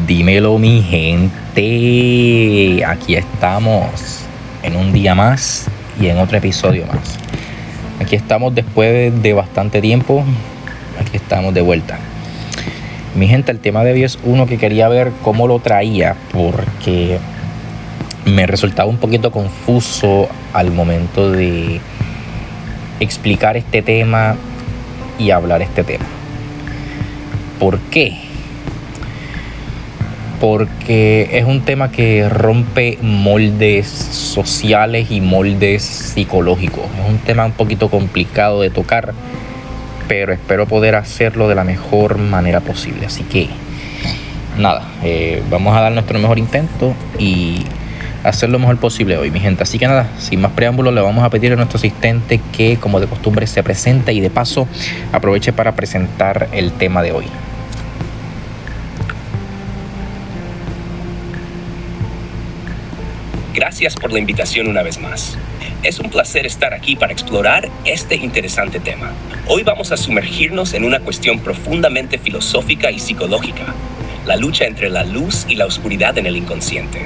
Dímelo, mi gente. Aquí estamos en un día más y en otro episodio más. Aquí estamos después de bastante tiempo. Aquí estamos de vuelta. Mi gente, el tema de hoy es uno que quería ver cómo lo traía, porque me resultaba un poquito confuso al momento de explicar este tema y hablar este tema. ¿Por qué? Porque es un tema que rompe moldes sociales y moldes psicológicos. Es un tema un poquito complicado de tocar, pero espero poder hacerlo de la mejor manera posible. Así que nada, vamos a dar nuestro mejor intento y hacer lo mejor posible hoy, mi gente. Así que nada, sin más preámbulos, le vamos a pedir a nuestro asistente que, como de costumbre, se presente y de paso aproveche para presentar el tema de hoy. Gracias por la invitación una vez más. Es un placer estar aquí para explorar este interesante tema. Hoy vamos a sumergirnos en una cuestión profundamente filosófica y psicológica: la lucha entre la luz y la oscuridad en el inconsciente.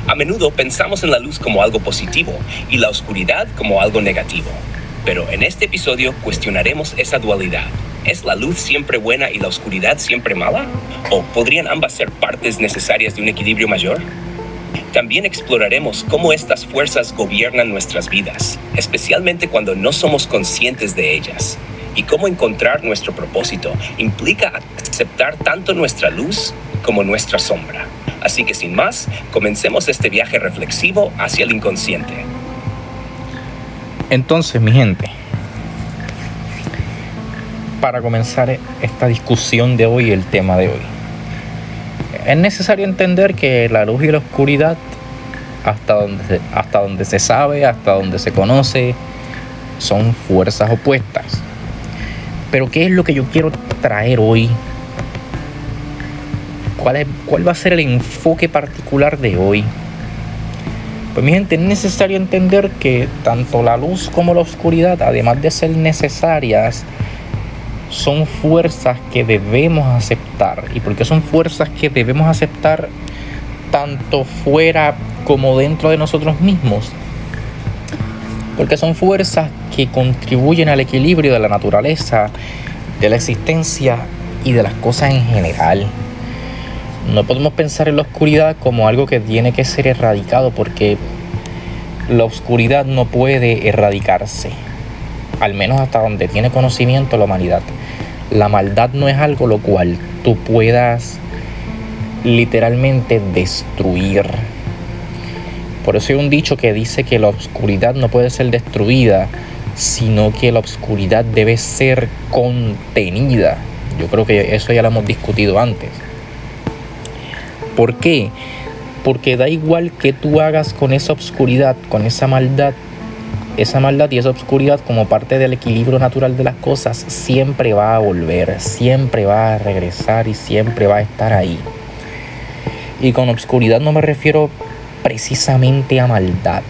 A menudo pensamos en la luz como algo positivo y la oscuridad como algo negativo. Pero en este episodio cuestionaremos esa dualidad. ¿Es la luz siempre buena y la oscuridad siempre mala? ¿O podrían ambas ser partes necesarias de un equilibrio mayor? También exploraremos cómo estas fuerzas gobiernan nuestras vidas, especialmente cuando no somos conscientes de ellas, y cómo encontrar nuestro propósito implica aceptar tanto nuestra luz como nuestra sombra. Así que sin más, comencemos este viaje reflexivo hacia el inconsciente. Entonces, mi gente, para comenzar esta discusión de hoy, el tema de hoy, es necesario entender que la luz y la oscuridad, hasta donde se sabe, hasta donde se conoce, son fuerzas opuestas. Pero ¿qué es lo que yo quiero traer hoy? ¿Cuál va a ser el enfoque particular de hoy? Pues mi gente, es necesario entender que tanto la luz como la oscuridad, además de ser necesarias, son fuerzas que debemos aceptar. ¿Y por qué son fuerzas que debemos aceptar tanto fuera como dentro de nosotros mismos? Porque son fuerzas que contribuyen al equilibrio de la naturaleza, de la existencia y de las cosas en general. No podemos pensar en la oscuridad como algo que tiene que ser erradicado, porque la oscuridad no puede erradicarse, al menos hasta donde tiene conocimiento la humanidad. La maldad no es algo lo cual tú puedas literalmente destruir. Por eso hay un dicho que dice que la oscuridad no puede ser destruida, sino que la oscuridad debe ser contenida. Yo creo que eso ya lo hemos discutido antes. ¿Por qué? Porque da igual que tú hagas con esa oscuridad, con esa maldad y esa oscuridad como parte del equilibrio natural de las cosas, siempre va a volver, siempre va a regresar y siempre va a estar ahí. Y con oscuridad no me refiero precisamente a maldad,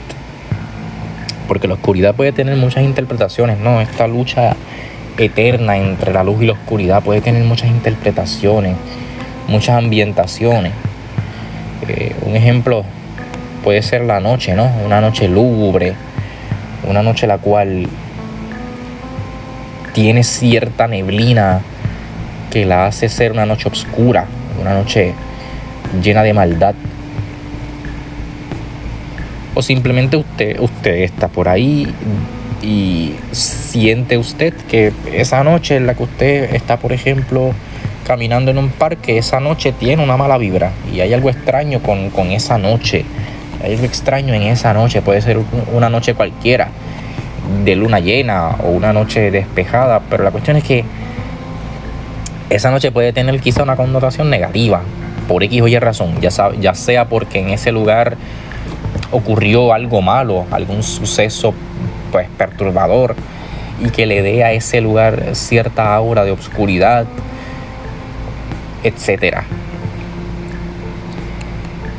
porque la oscuridad puede tener muchas interpretaciones, ¿no? Esta lucha eterna entre la luz y la oscuridad puede tener muchas interpretaciones, muchas ambientaciones. Un ejemplo puede ser la noche, ¿no? Una noche lúgubre, una noche la cual tiene cierta neblina que la hace ser una noche oscura, una noche llena de maldad. O simplemente usted está por ahí y siente usted que esa noche en la que usted está, por ejemplo, caminando en un parque, esa noche tiene una mala vibra y hay algo extraño con esa noche. Hay algo extraño en esa noche. Puede ser una noche cualquiera, de luna llena o una noche despejada, pero la cuestión es que esa noche puede tener quizá una connotación negativa por X o Y razón, ya sea porque en ese lugar ocurrió algo malo, algún suceso pues perturbador, y que le dé a ese lugar cierta aura de oscuridad, etcétera.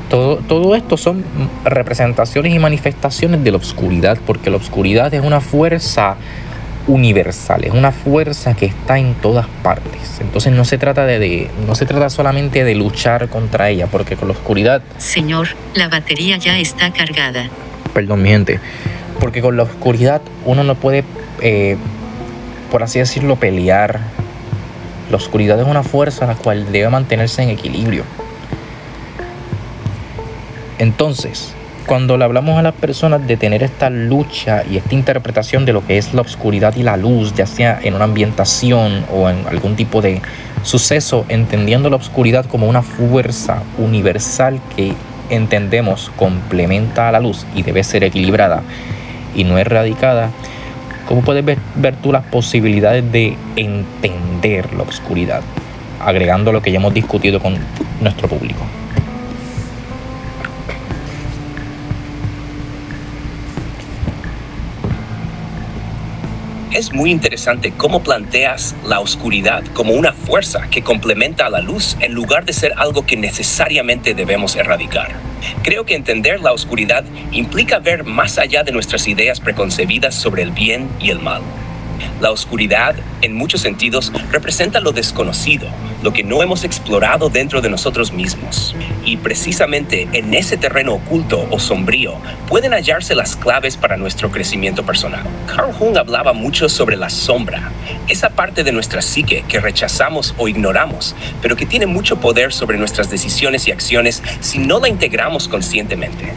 Todo esto son representaciones y manifestaciones de la oscuridad, porque la oscuridad es una fuerza universal, es una fuerza que está en todas partes. Entonces no se trata no se trata solamente de luchar contra ella, porque con la oscuridad... Señor, la batería ya está cargada. Perdón, mi gente. Porque con la oscuridad uno no puede, por así decirlo, pelear. La oscuridad es una fuerza la cual debe mantenerse en equilibrio. Entonces, cuando le hablamos a las personas de tener esta lucha y esta interpretación de lo que es la oscuridad y la luz, ya sea en una ambientación o en algún tipo de suceso, entendiendo la oscuridad como una fuerza universal que entendemos complementa a la luz y debe ser equilibrada y no erradicada, ¿cómo puedes ver tú las posibilidades de entender la oscuridad? Agregando lo que ya hemos discutido con nuestro público. Es muy interesante cómo planteas la oscuridad como una fuerza que complementa a la luz en lugar de ser algo que necesariamente debemos erradicar. Creo que entender la oscuridad implica ver más allá de nuestras ideas preconcebidas sobre el bien y el mal. La oscuridad, en muchos sentidos, representa lo desconocido, lo que no hemos explorado dentro de nosotros mismos. Y precisamente en ese terreno oculto o sombrío pueden hallarse las claves para nuestro crecimiento personal. Carl Jung hablaba mucho sobre la sombra, esa parte de nuestra psique que rechazamos o ignoramos, pero que tiene mucho poder sobre nuestras decisiones y acciones si no la integramos conscientemente.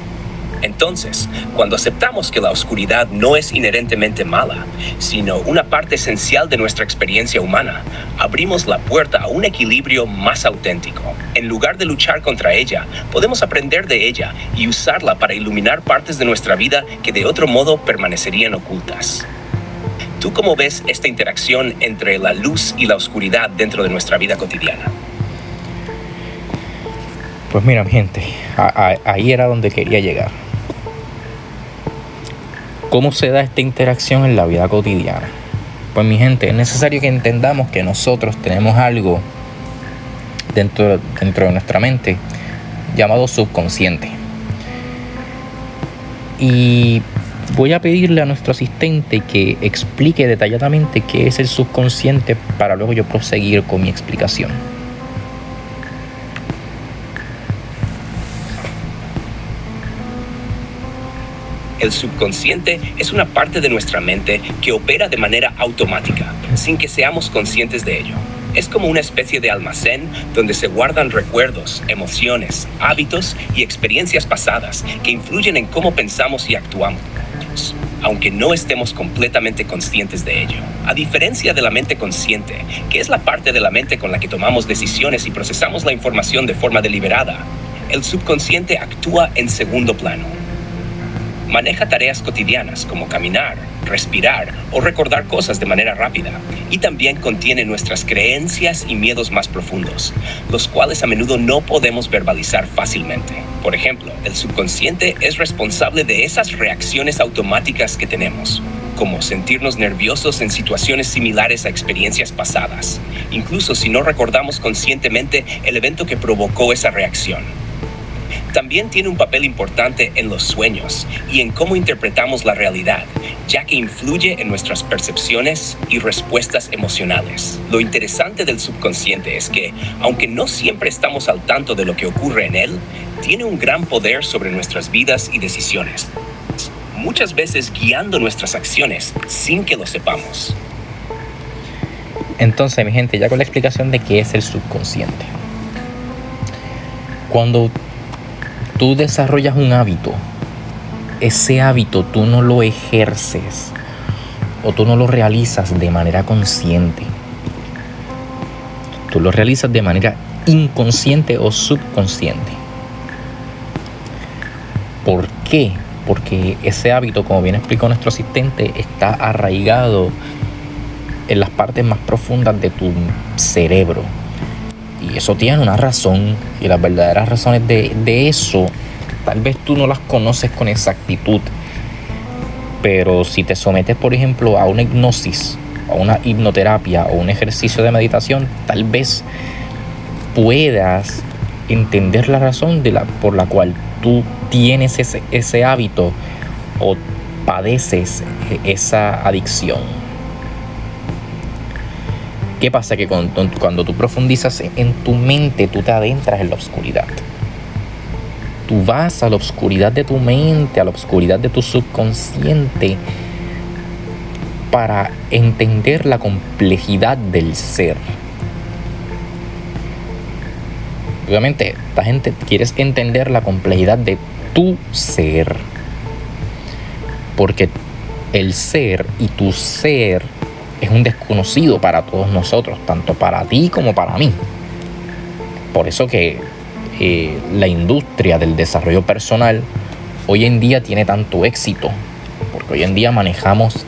Entonces, cuando aceptamos que la oscuridad no es inherentemente mala, sino una parte esencial de nuestra experiencia humana, abrimos la puerta a un equilibrio más auténtico. En lugar de luchar contra ella, podemos aprender de ella y usarla para iluminar partes de nuestra vida que de otro modo permanecerían ocultas. ¿Tú cómo ves esta interacción entre la luz y la oscuridad dentro de nuestra vida cotidiana? Pues mira, mi gente, ahí era donde quería llegar. ¿Cómo se da esta interacción en la vida cotidiana? Pues mi gente, es necesario que entendamos que nosotros tenemos algo dentro de nuestra mente llamado subconsciente. Y voy a pedirle a nuestro asistente que explique detalladamente qué es el subconsciente para luego yo proseguir con mi explicación. El subconsciente es una parte de nuestra mente que opera de manera automática, sin que seamos conscientes de ello. Es como una especie de almacén donde se guardan recuerdos, emociones, hábitos y experiencias pasadas que influyen en cómo pensamos y actuamos, aunque no estemos completamente conscientes de ello. A diferencia de la mente consciente, que es la parte de la mente con la que tomamos decisiones y procesamos la información de forma deliberada, el subconsciente actúa en segundo plano. Maneja tareas cotidianas como caminar, respirar o recordar cosas de manera rápida, y también contiene nuestras creencias y miedos más profundos, los cuales a menudo no podemos verbalizar fácilmente. Por ejemplo, el subconsciente es responsable de esas reacciones automáticas que tenemos, como sentirnos nerviosos en situaciones similares a experiencias pasadas, incluso si no recordamos conscientemente el evento que provocó esa reacción. También tiene un papel importante en los sueños y en cómo interpretamos la realidad, ya que influye en nuestras percepciones y respuestas emocionales. Lo interesante del subconsciente es que, aunque no siempre estamos al tanto de lo que ocurre en él, tiene un gran poder sobre nuestras vidas y decisiones, muchas veces guiando nuestras acciones sin que lo sepamos. Entonces, mi gente, ya con la explicación de qué es el subconsciente. Cuando tú desarrollas un hábito, ese hábito tú no lo ejerces o tú no lo realizas de manera consciente. Tú lo realizas de manera inconsciente o subconsciente. ¿Por qué? Porque ese hábito, como bien explicó nuestro asistente, está arraigado en las partes más profundas de tu cerebro. Y eso tiene una razón, y las verdaderas razones de eso, tal vez tú no las conoces con exactitud, pero si te sometes, por ejemplo, a una hipnosis, a una hipnoterapia o un ejercicio de meditación, tal vez puedas entender la razón por la cual tú tienes ese hábito o padeces esa adicción. ¿Qué pasa? Que cuando tú profundizas en tu mente, tú te adentras en la oscuridad. Tú vas a la oscuridad de tu mente, a la oscuridad de tu subconsciente, para entender la complejidad del ser. Obviamente, esta gente quiere entender la complejidad de tu ser. Porque el ser y tu ser es un desconocido para todos nosotros, tanto para ti como para mí. Por eso que la industria del desarrollo personal hoy en día tiene tanto éxito, porque hoy en día manejamos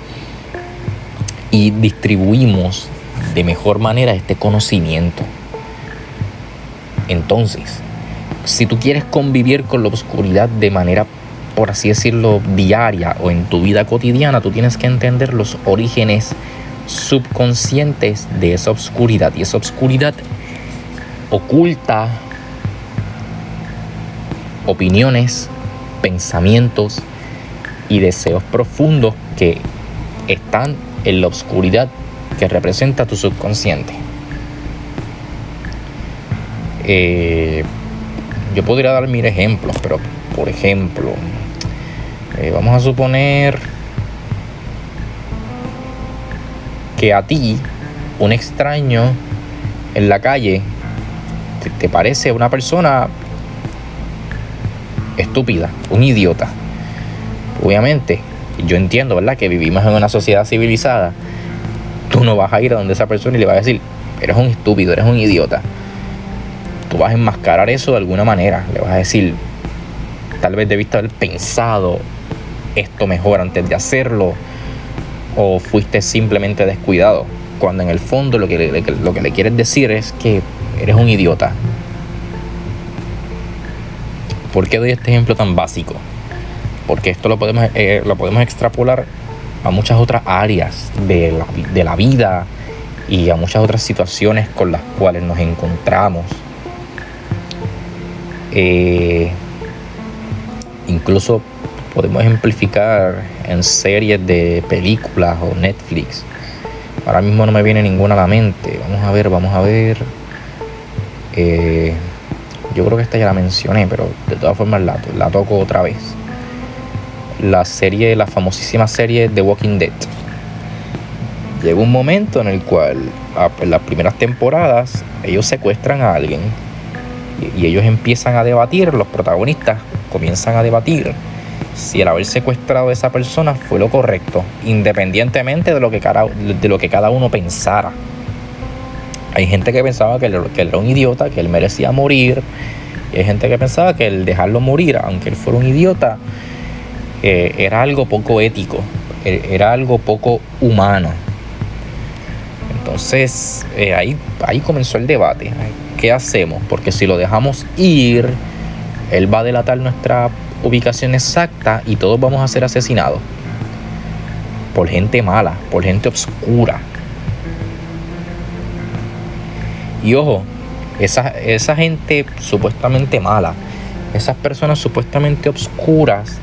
y distribuimos de mejor manera este conocimiento. Entonces, si tú quieres convivir con la oscuridad de manera, por así decirlo, diaria o en tu vida cotidiana, tú tienes que entender los orígenes subconscientes de esa oscuridad. Y esa oscuridad oculta opiniones, pensamientos y deseos profundos que están en la oscuridad que representa tu subconsciente. Yo podría dar mil ejemplos, pero por ejemplo, vamos a suponer que a ti, un extraño en la calle, te parece una persona estúpida, un idiota. Obviamente, yo entiendo, ¿verdad?, que vivimos en una sociedad civilizada. Tú no vas a ir a donde esa persona y le vas a decir, eres un estúpido, eres un idiota. Tú vas a enmascarar eso de alguna manera. Le vas a decir, tal vez debiste haber pensado esto mejor antes de hacerlo, o fuiste simplemente descuidado, cuando en el fondo lo que le quieres decir es que eres un idiota. ¿Por qué doy este ejemplo tan básico? Porque esto lo podemos extrapolar a muchas otras áreas de la vida y a muchas otras situaciones con las cuales nos encontramos. Incluso podemos ejemplificar en series de películas o Netflix. Ahora mismo no me viene ninguna a la mente. Vamos a ver. Yo creo que esta ya la mencioné, pero de todas formas la toco otra vez. La famosísima serie The Walking Dead. Llega un momento en el cual, en las primeras temporadas, ellos secuestran a alguien y ellos empiezan a debatir, los protagonistas comienzan a debatir si el haber secuestrado a esa persona fue lo correcto, independientemente de lo que cada uno pensara. Hay gente que pensaba que él era un idiota, que él merecía morir. Y hay gente que pensaba que el dejarlo morir, aunque él fuera un idiota, era algo poco ético, era algo poco humano. Entonces, ahí comenzó el debate. ¿Qué hacemos? Porque si lo dejamos ir, él va a delatar nuestra ubicación exacta y todos vamos a ser asesinados por gente mala, por gente oscura. Y ojo, esa gente supuestamente mala, esas personas supuestamente oscuras,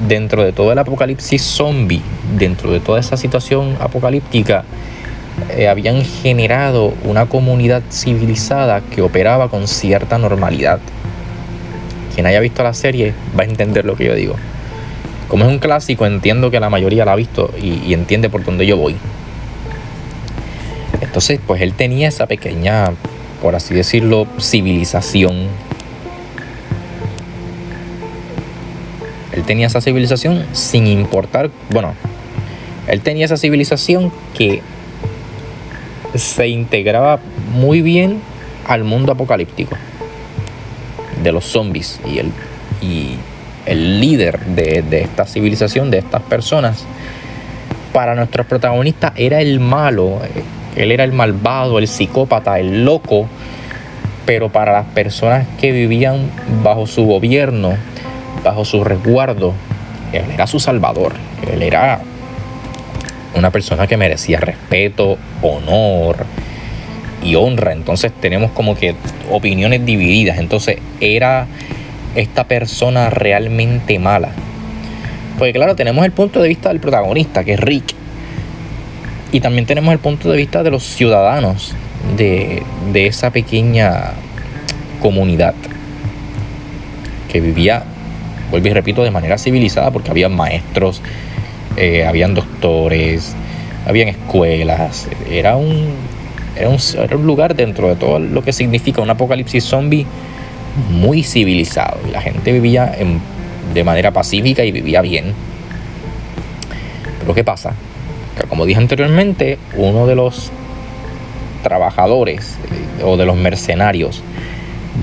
dentro de todo el apocalipsis zombie, dentro de toda esa situación apocalíptica, habían generado una comunidad civilizada que operaba con cierta normalidad. Quien haya visto la serie va a entender lo que yo digo. Como es un clásico, entiendo que la mayoría la ha visto y entiende por dónde yo voy. Entonces, pues él tenía esa pequeña, por así decirlo, civilización. Él tenía esa civilización sin importar, él tenía esa civilización que se integraba muy bien al mundo apocalíptico de los zombies, y el líder de esta civilización, de estas personas, para nuestros protagonistas era el malo. Él era el malvado, el psicópata, el loco, pero para las personas que vivían bajo su gobierno, bajo su resguardo, él era su salvador. Él era una persona que merecía respeto, honor y honra. Entonces tenemos como que opiniones divididas. Entonces, ¿era esta persona realmente mala? Porque claro, tenemos el punto de vista del protagonista, que es Rick. Y también tenemos el punto de vista de los ciudadanos de esa pequeña comunidad que vivía, vuelvo y repito, de manera civilizada, porque había maestros, habían doctores, habían escuelas. Era un lugar, dentro de todo lo que significa un apocalipsis zombie, muy civilizado, y la gente vivía de manera pacífica y vivía bien. Pero ¿qué pasa? Que, como dije anteriormente, uno de los trabajadores o de los mercenarios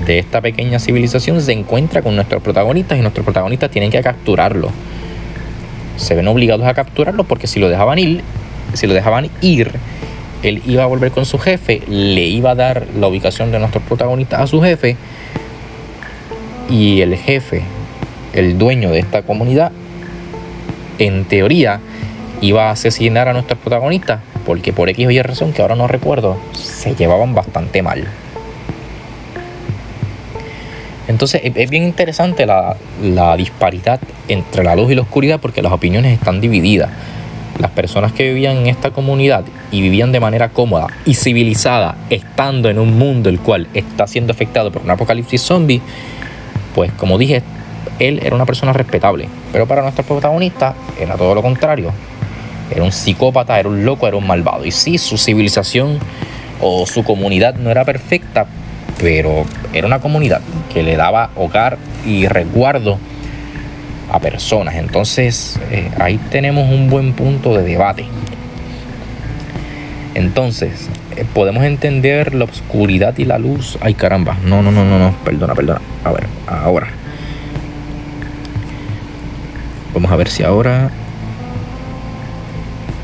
de esta pequeña civilización se encuentra con nuestros protagonistas, y nuestros protagonistas tienen que capturarlo. Se ven obligados a capturarlo porque si lo dejaban ir, él iba a volver con su jefe, le iba a dar la ubicación de nuestros protagonistas a su jefe, y el jefe, el dueño de esta comunidad, en teoría iba a asesinar a nuestros protagonistas porque por X o Y razón, que ahora no recuerdo, se llevaban bastante mal. Entonces es bien interesante la disparidad entre la luz y la oscuridad, porque las opiniones están divididas. Las personas que vivían en esta comunidad y vivían de manera cómoda y civilizada, estando en un mundo el cual está siendo afectado por un apocalipsis zombie, pues como dije, él era una persona respetable. Pero para nuestro protagonista era todo lo contrario. Era un psicópata, era un loco, era un malvado. Y sí, su civilización o su comunidad no era perfecta, pero era una comunidad que le daba hogar y resguardo a personas. Entonces ahí tenemos un buen punto de debate. Entonces podemos entender la oscuridad y la luz. Ay, caramba, no, perdona. A ver, ahora vamos a ver si ahora.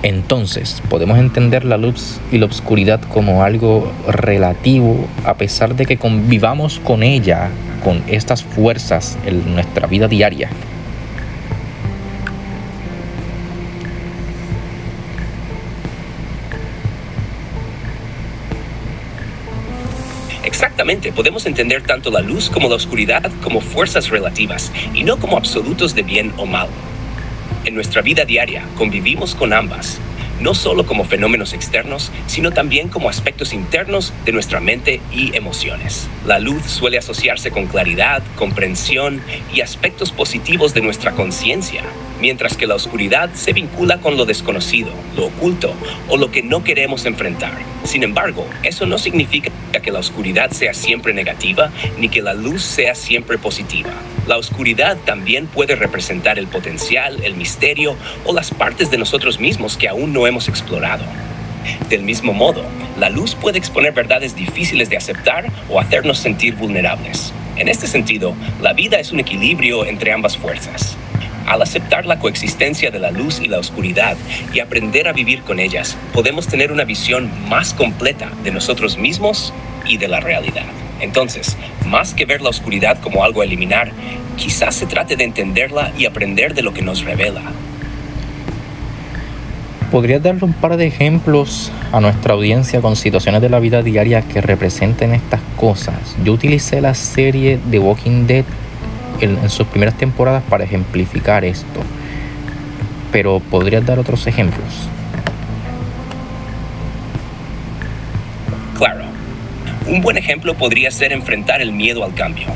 Entonces, podemos entender la luz y la oscuridad como algo relativo, a pesar de que convivamos con ella, con estas fuerzas en nuestra vida diaria. Exactamente, podemos entender tanto la luz como la oscuridad como fuerzas relativas y no como absolutos de bien o mal. En nuestra vida diaria convivimos con ambas, no solo como fenómenos externos, sino también como aspectos internos de nuestra mente y emociones. La luz suele asociarse con claridad, comprensión y aspectos positivos de nuestra conciencia, mientras que la oscuridad se vincula con lo desconocido, lo oculto o lo que no queremos enfrentar. Sin embargo, eso no significa que la oscuridad sea siempre negativa ni que la luz sea siempre positiva. La oscuridad también puede representar el potencial, el misterio o las partes de nosotros mismos que aún no hemos explorado. Del mismo modo, la luz puede exponer verdades difíciles de aceptar o hacernos sentir vulnerables. En este sentido, la vida es un equilibrio entre ambas fuerzas. Al aceptar la coexistencia de la luz y la oscuridad y aprender a vivir con ellas, podemos tener una visión más completa de nosotros mismos y de la realidad. Entonces, más que ver la oscuridad como algo a eliminar, quizás se trate de entenderla y aprender de lo que nos revela. ¿Podrías darle un par de ejemplos a nuestra audiencia con situaciones de la vida diaria que representen estas cosas? Yo utilicé la serie The Walking Dead en sus primeras temporadas para ejemplificar esto, pero ¿podrías dar otros ejemplos? Claro. Un buen ejemplo podría ser enfrentar el miedo al cambio.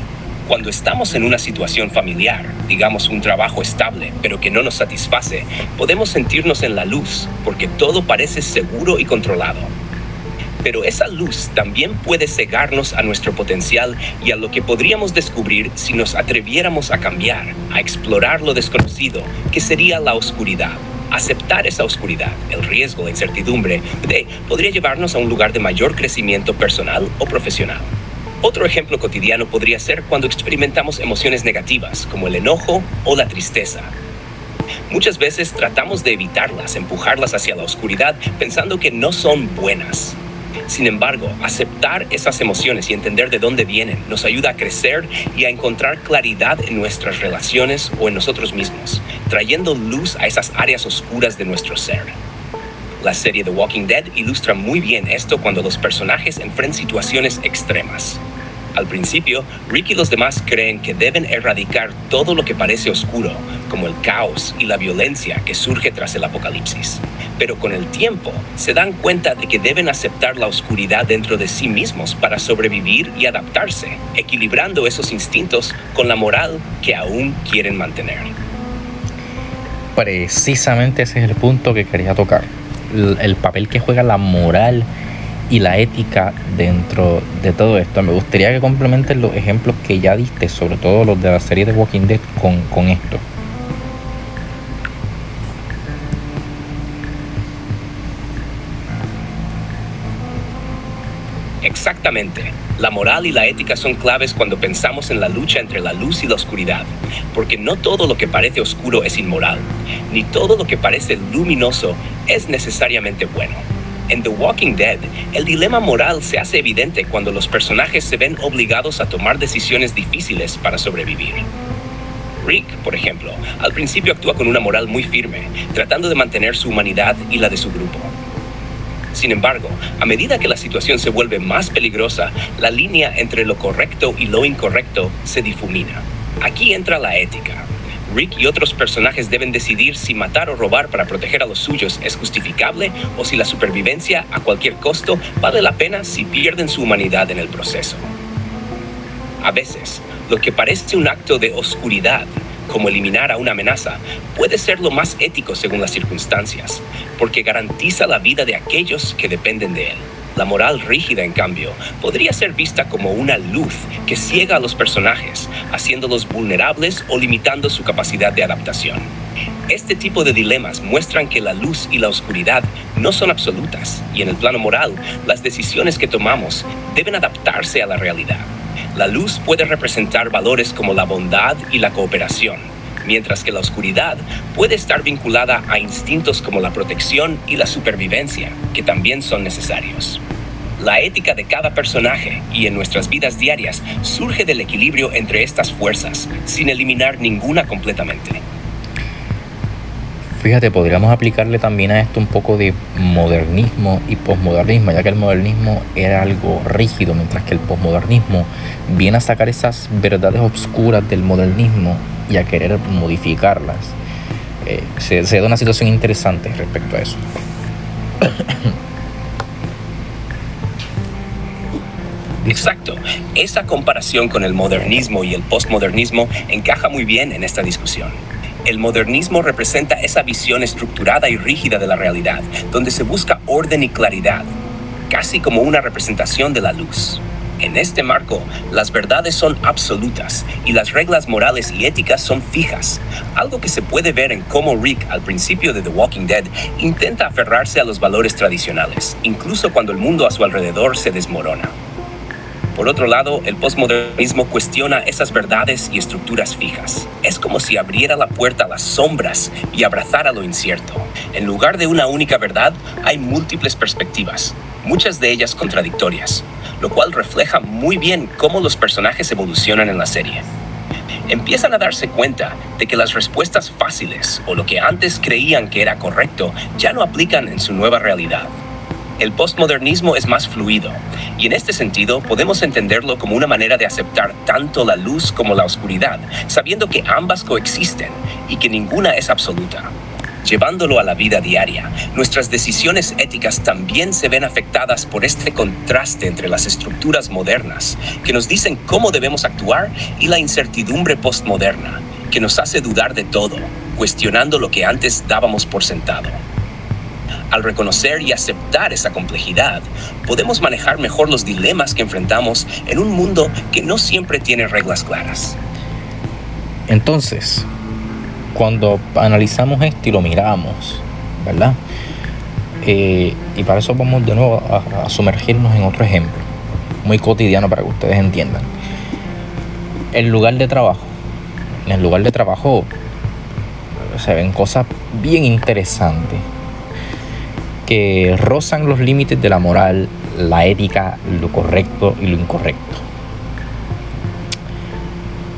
Cuando estamos en una situación familiar, digamos un trabajo estable, pero que no nos satisface, podemos sentirnos en la luz, porque todo parece seguro y controlado. Pero esa luz también puede cegarnos a nuestro potencial y a lo que podríamos descubrir si nos atreviéramos a cambiar, a explorar lo desconocido, que sería la oscuridad. Aceptar esa oscuridad, el riesgo, la incertidumbre, podría llevarnos a un lugar de mayor crecimiento personal o profesional. Otro ejemplo cotidiano podría ser cuando experimentamos emociones negativas, como el enojo o la tristeza. Muchas veces tratamos de evitarlas, empujarlas hacia la oscuridad, pensando que no son buenas. Sin embargo, aceptar esas emociones y entender de dónde vienen nos ayuda a crecer y a encontrar claridad en nuestras relaciones o en nosotros mismos, trayendo luz a esas áreas oscuras de nuestro ser. La serie The Walking Dead ilustra muy bien esto cuando los personajes enfrentan situaciones extremas. Al principio, Rick y los demás creen que deben erradicar todo lo que parece oscuro, como el caos y la violencia que surge tras el apocalipsis. Pero con el tiempo, se dan cuenta de que deben aceptar la oscuridad dentro de sí mismos para sobrevivir y adaptarse, equilibrando esos instintos con la moral que aún quieren mantener. Precisamente ese es el punto que quería tocar. El papel que juega la moral y la ética dentro de todo esto. Me gustaría que complementen los ejemplos que ya diste, sobre todo los de la serie de Walking Dead, con esto. Exactamente. La moral y la ética son claves cuando pensamos en la lucha entre la luz y la oscuridad, porque no todo lo que parece oscuro es inmoral, ni todo lo que parece luminoso es necesariamente bueno. En The Walking Dead, el dilema moral se hace evidente cuando los personajes se ven obligados a tomar decisiones difíciles para sobrevivir. Rick, por ejemplo, al principio actúa con una moral muy firme, tratando de mantener su humanidad y la de su grupo. Sin embargo, a medida que la situación se vuelve más peligrosa, la línea entre lo correcto y lo incorrecto se difumina. Aquí entra la ética. Rick y otros personajes deben decidir si matar o robar para proteger a los suyos es justificable o si la supervivencia a cualquier costo vale la pena si pierden su humanidad en el proceso. A veces, lo que parece un acto de oscuridad, como eliminar a una amenaza, puede ser lo más ético según las circunstancias, porque garantiza la vida de aquellos que dependen de él. La moral rígida, en cambio, podría ser vista como una luz que ciega a los personajes, haciéndolos vulnerables o limitando su capacidad de adaptación. Este tipo de dilemas muestran que la luz y la oscuridad no son absolutas, y en el plano moral, las decisiones que tomamos deben adaptarse a la realidad. La luz puede representar valores como la bondad y la cooperación, mientras que la oscuridad puede estar vinculada a instintos como la protección y la supervivencia, que también son necesarios. La ética de cada personaje y en nuestras vidas diarias surge del equilibrio entre estas fuerzas, sin eliminar ninguna completamente. Fíjate, podríamos aplicarle también a esto un poco de modernismo y posmodernismo, ya que el modernismo era algo rígido, mientras que el posmodernismo viene a sacar esas verdades obscuras del modernismo y a querer modificarlas. Se da una situación interesante respecto a eso. Exacto. Esa comparación con el modernismo y el postmodernismo encaja muy bien en esta discusión. El modernismo representa esa visión estructurada y rígida de la realidad, donde se busca orden y claridad, casi como una representación de la luz. En este marco, las verdades son absolutas y las reglas morales y éticas son fijas, algo que se puede ver en cómo Rick, al principio de The Walking Dead, intenta aferrarse a los valores tradicionales, incluso cuando el mundo a su alrededor se desmorona. Por otro lado, el postmodernismo cuestiona esas verdades y estructuras fijas. Es como si abriera la puerta a las sombras y abrazara lo incierto. En lugar de una única verdad, hay múltiples perspectivas, muchas de ellas contradictorias, lo cual refleja muy bien cómo los personajes evolucionan en la serie. Empiezan a darse cuenta de que las respuestas fáciles o lo que antes creían que era correcto ya no aplican en su nueva realidad. El postmodernismo es más fluido, y en este sentido podemos entenderlo como una manera de aceptar tanto la luz como la oscuridad, sabiendo que ambas coexisten y que ninguna es absoluta. Llevándolo a la vida diaria, nuestras decisiones éticas también se ven afectadas por este contraste entre las estructuras modernas, que nos dicen cómo debemos actuar, y la incertidumbre postmoderna, que nos hace dudar de todo, cuestionando lo que antes dábamos por sentado. Al reconocer y aceptar esa complejidad, podemos manejar mejor los dilemas que enfrentamos en un mundo que no siempre tiene reglas claras. Entonces, cuando analizamos esto y lo miramos, ¿verdad? Y para eso vamos de nuevo a sumergirnos en otro ejemplo, muy cotidiano para que ustedes entiendan. El lugar de trabajo. En el lugar de trabajo se ven cosas bien interesantes que rozan los límites de la moral, la ética, lo correcto y lo incorrecto.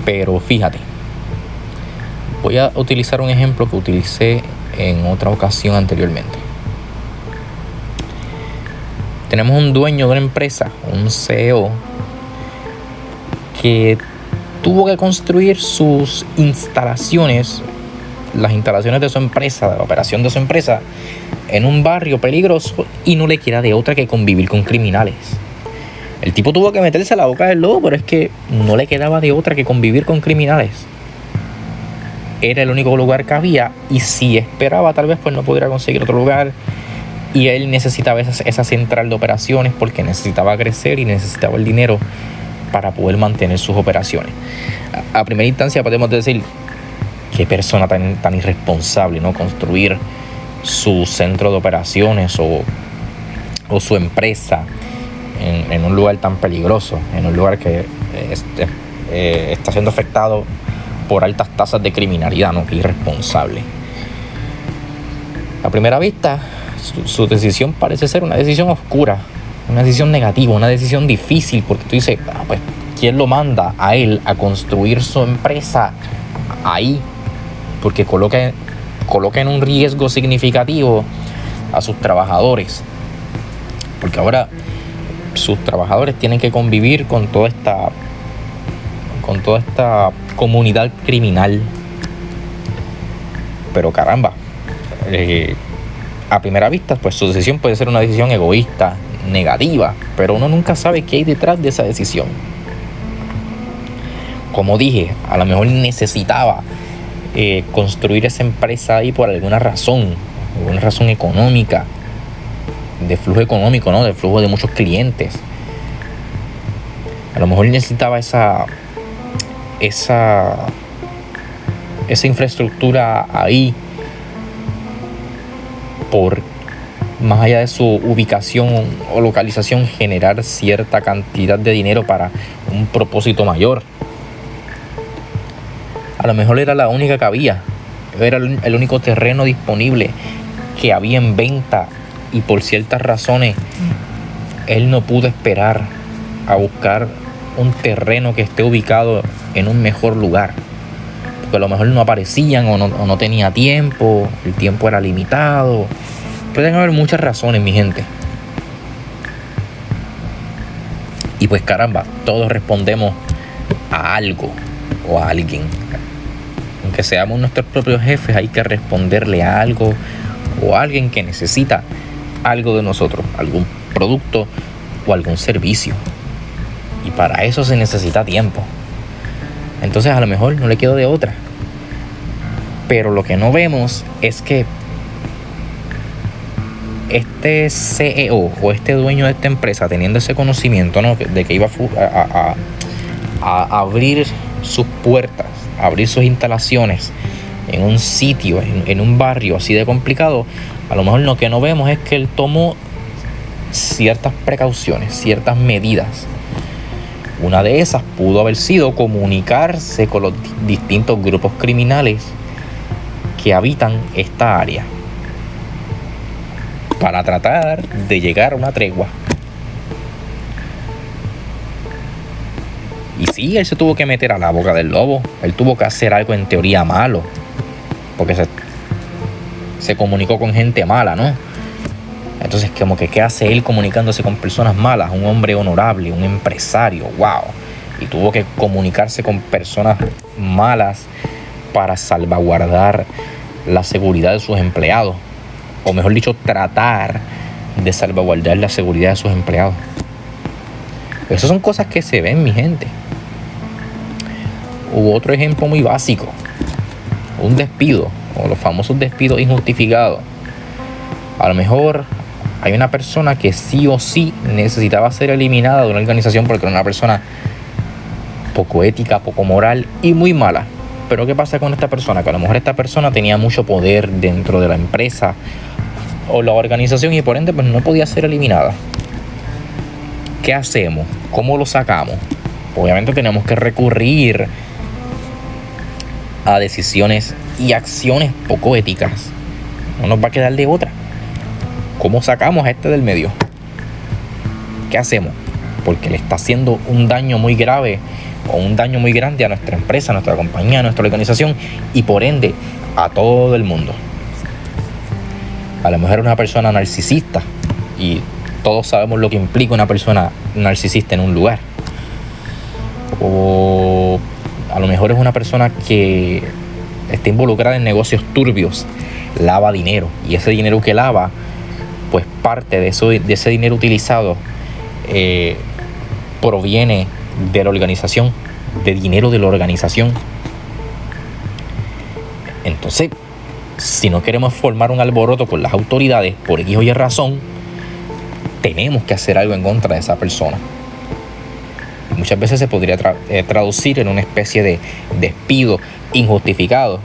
Pero fíjate, voy a utilizar un ejemplo que utilicé en otra ocasión anteriormente. Tenemos un dueño de una empresa, un CEO, que tuvo que construir sus instalaciones, las instalaciones de su empresa, de la operación de su empresa, en un barrio peligroso y no le queda de otra que convivir con criminales. El tipo tuvo que meterse a la boca del lobo, pero es que no le quedaba de otra que convivir con criminales. Era el único lugar que había y si esperaba tal vez pues no pudiera conseguir otro lugar y él necesitaba esa central de operaciones porque necesitaba crecer y necesitaba el dinero para poder mantener sus operaciones. A primera instancia podemos decir qué persona tan irresponsable, ¿no? Construir su centro de operaciones o su empresa en un lugar tan peligroso, en un lugar que está siendo afectado por altas tasas de criminalidad, ¿no? Qué irresponsable. A primera vista, su decisión parece ser una decisión oscura, una decisión negativa, una decisión difícil, porque tú dices, pues, ¿quién lo manda a él a construir su empresa ahí? Porque coloca en un riesgo significativo a sus trabajadores. Porque ahora sus trabajadores tienen que convivir con toda esta comunidad criminal. Pero caramba, a primera vista, pues su decisión puede ser una decisión egoísta, negativa, pero uno nunca sabe qué hay detrás de esa decisión. Como dije, a lo mejor necesitaba construir esa empresa ahí por alguna razón económica, de flujo económico, ¿no? De flujo de muchos clientes. A lo mejor necesitaba esa infraestructura ahí por más allá de su ubicación o localización, generar cierta cantidad de dinero para un propósito mayor. A lo mejor era la única que había, era el único terreno disponible que había en venta y por ciertas razones él no pudo esperar a buscar un terreno que esté ubicado en un mejor lugar, porque a lo mejor no aparecían o no tenía tiempo, el tiempo era limitado. Pueden haber muchas razones, mi gente. Y pues caramba, todos respondemos a algo o a alguien. Aunque seamos nuestros propios jefes, hay que responderle a algo o a alguien que necesita algo de nosotros, algún producto o algún servicio. Y para eso se necesita tiempo. Entonces a lo mejor no le quedó de otra. Pero lo que no vemos es que este CEO o este dueño de esta empresa, teniendo ese conocimiento, ¿no? De que iba a abrir sus puertas, a abrir sus instalaciones en un sitio, en un barrio así de complicado, a lo mejor lo que no vemos es que él tomó ciertas precauciones, ciertas medidas. Una de esas pudo haber sido comunicarse con los distintos grupos criminales que habitan esta área para tratar de llegar a una tregua. Y sí, él se tuvo que meter a la boca del lobo. Él tuvo que hacer algo en teoría malo, porque se comunicó con gente mala, ¿no? Entonces, como que ¿qué hace él comunicándose con personas malas? Un hombre honorable, un empresario, wow. Y tuvo que comunicarse con personas malas para salvaguardar la seguridad de sus empleados. O mejor dicho, tratar de salvaguardar la seguridad de sus empleados. Esas son cosas que se ven, mi gente. Hubo otro ejemplo muy básico. Un despido, o los famosos despidos injustificados. A lo mejor hay una persona que sí o sí necesitaba ser eliminada de una organización porque era una persona poco ética, poco moral y muy mala. Pero ¿qué pasa con esta persona? Que a lo mejor esta persona tenía mucho poder dentro de la empresa o la organización y por ende pues no podía ser eliminada. ¿Qué hacemos? ¿Cómo lo sacamos? Obviamente tenemos que recurrir a decisiones y acciones poco éticas. No nos va a quedar de otra. ¿Cómo sacamos a este del medio? ¿Qué hacemos? Porque le está haciendo un daño muy grave o un daño muy grande a nuestra empresa, a nuestra compañía, a nuestra organización y por ende a todo el mundo. A lo mejor una persona narcisista y todos sabemos lo que implica una persona narcisista en un lugar. o a lo mejor es una persona que está involucrada en negocios turbios, lava dinero, y ese dinero que lava, pues parte de ese dinero utilizado proviene de la organización, de dinero de la organización. Entonces, si no queremos formar un alboroto con las autoridades por X o Y razón, tenemos que hacer algo en contra de esa persona. Muchas veces se podría traducir en una especie de despido injustificado,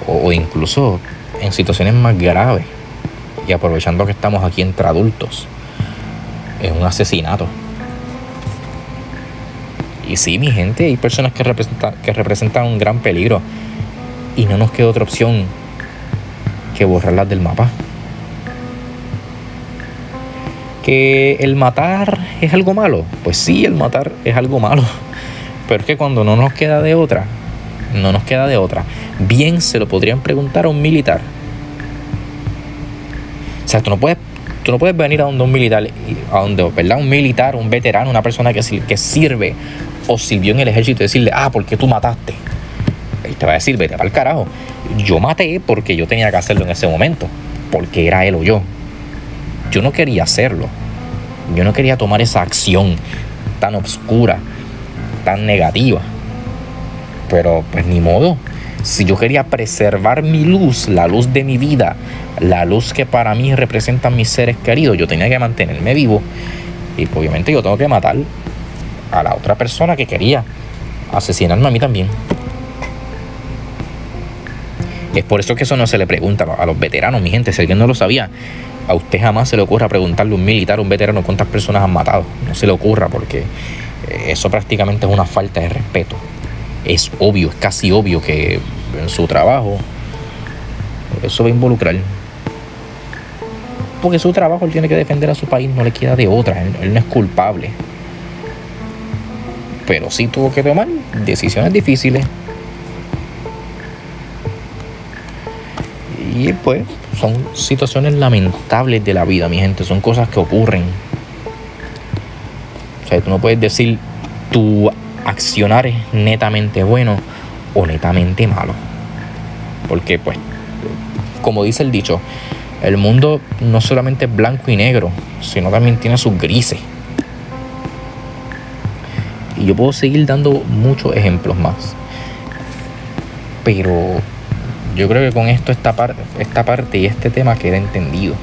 o incluso en situaciones más graves, y aprovechando que estamos aquí entre adultos, en un asesinato. Y sí, mi gente, hay personas que representan un gran peligro, y no nos queda otra opción que borrarlas del mapa. ¿Que el matar es algo malo? Pues sí, el matar es algo malo, pero es que cuando no nos queda de otra, bien se lo podrían preguntar a un militar. O sea, tú no puedes venir a donde un militar, un militar, un veterano, una persona que sirve o sirvió en el ejército, y decirle, ¿por qué tú mataste? Él te va a decir, vete para el carajo. Yo maté porque yo tenía que hacerlo en ese momento, porque era él o yo. Yo no quería hacerlo. Yo no quería tomar esa acción tan oscura, tan negativa. Pero pues ni modo. Si yo quería preservar mi luz, la luz de mi vida, la luz que para mí representan mis seres queridos, yo tenía que mantenerme vivo. Y pues, obviamente yo tengo que matar a la otra persona que quería asesinarme a mí también. Es por eso que eso no se le pregunta a los veteranos, mi gente. Si alguien no lo sabía, a usted jamás se le ocurra preguntarle a un militar, a un veterano, cuántas personas han matado. No se le ocurra, porque eso prácticamente es una falta de respeto. Es obvio, es casi obvio que en su trabajo eso va a involucrar. Porque su trabajo, él tiene que defender a su país, no le queda de otra. Él no es culpable. Pero sí tuvo que tomar decisiones difíciles. Y pues son situaciones lamentables de la vida, mi gente. Son cosas que ocurren. O sea, tú no puedes decir tu accionar es netamente bueno o netamente malo. Porque pues, como dice el dicho, el mundo no solamente es blanco y negro, sino también tiene sus grises. Y yo puedo seguir dando muchos ejemplos más. Pero yo creo que con esto esta parte y este tema queda entendido.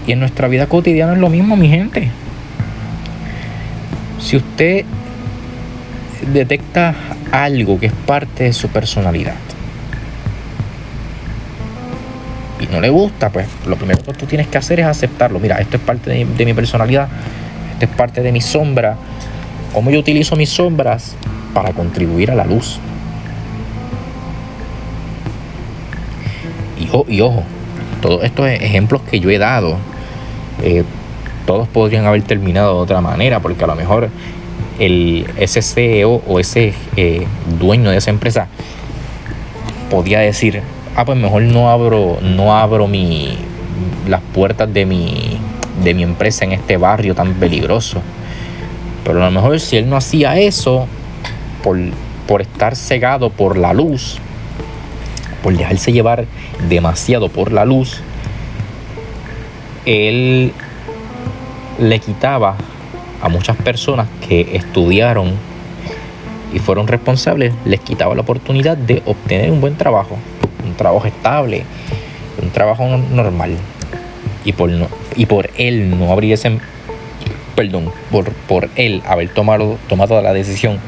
Y en nuestra vida cotidiana es lo mismo, mi gente. Si usted detecta algo que es parte de su personalidad y no le gusta, pues lo primero que tú tienes que hacer es aceptarlo. Mira, esto es parte de mi personalidad, esto es parte de mi sombra. ¿Cómo yo utilizo mis sombras para contribuir a la luz? Y ojo, todos estos ejemplos que yo he dado, todos podrían haber terminado de otra manera, porque a lo mejor ese CEO o ese dueño de esa empresa podía decir, pues mejor no abro las puertas de mi empresa en este barrio tan peligroso. Pero a lo mejor si él no hacía eso por estar cegado por la luz, por dejarse llevar demasiado por la luz, él le quitaba a muchas personas que estudiaron y fueron responsables, les quitaba la oportunidad de obtener un buen trabajo, un trabajo estable, un trabajo normal. Y por él no abrir por él haber tomado la decisión